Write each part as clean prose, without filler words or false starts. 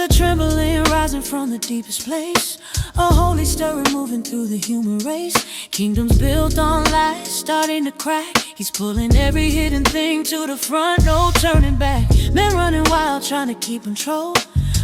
a trembling rising from the deepest place, a holy stirring moving through the human race. Kingdoms built on lies starting to crack. He's pulling every hidden thing to the front, no turning back. Men running wild trying to keep control,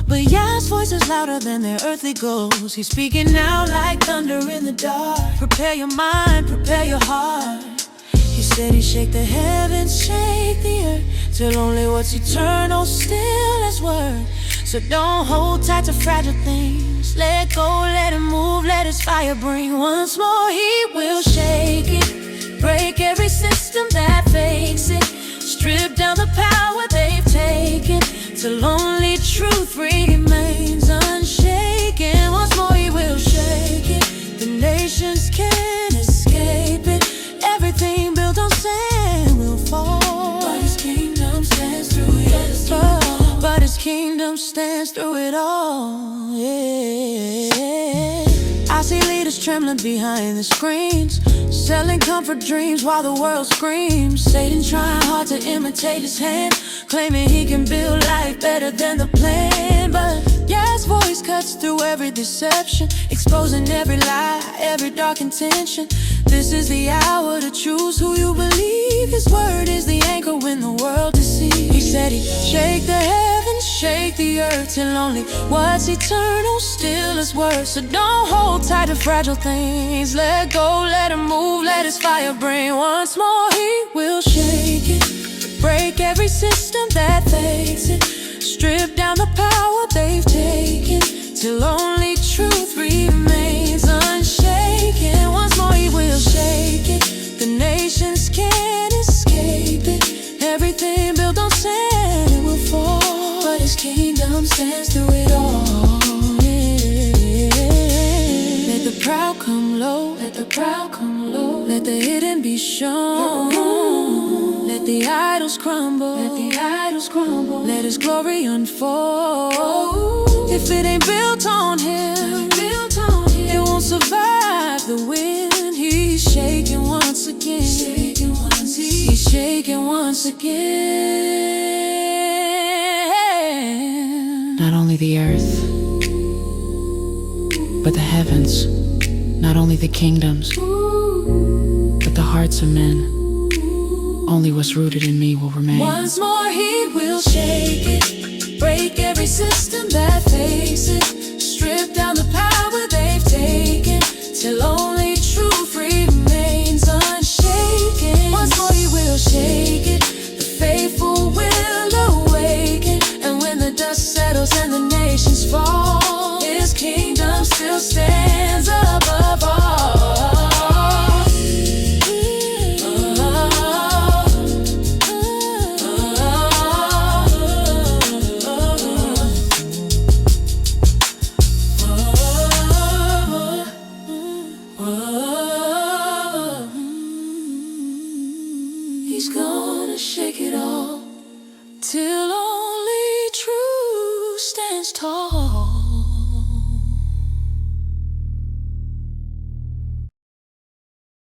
but Yah's voice is louder than their earthly goals. He's speaking now like thunder in the dark. Prepare your mind, prepare your heart. He said he'd shake the heavens, shake the earth, till only what's eternal still is worth. So don't hold tight to fragile things. Let go, let him move, let his fire bring. Once more he will shake it, break every system that fakes it, strip down the power they've taken, till only truth remains unshaken. Once more he will shake it, the nations can't escape it. Everything built on sand will fall, but his kingdom stands through it all. But his kingdom stands through it all, yeah. I see leaders trembling behind the screens, selling comfort dreams while the world screams. Satan trying hard to imitate his hand, claiming he can build life better than the plan. But Yah's voice cuts through every deception, exposing every lie, every dark intention. This is the hour to choose who you believe. His word is the anchor when the world deceives. He said he'd shake the heavens, shake the earth, till only what's eternal still is worth. So don't hold tight to fragile things. Let go, let him move, let his fire bring. Once more he will shake it, break every system that fakes it, strip down the power they've taken, till only truth remains unshaken. Once more he will shake it, the nations can't escape it. Everything built on sand will fall, but his kingdom stands through it all, yeah. Let the proud come low, let the proud come low, let the hidden be shown. Let the idols crumble, let the idols crumble, let his glory unfold. If it ain't built on him, it won't survive the wind. He's shaking once again, he's shaking once again. Not only the earth, but the heavens. Not only the kingdoms, but the hearts of men. Only what's rooted in me will remain. Once more he will shake it, break every system that fakes it, strip down the power they've taken, till only truth remains unshaken. Once more he will shake it, the faithful will awaken, and when the dust settles and the nations fall, his kingdom still stands above all. He's gonna shake it all, till only truth stands tall.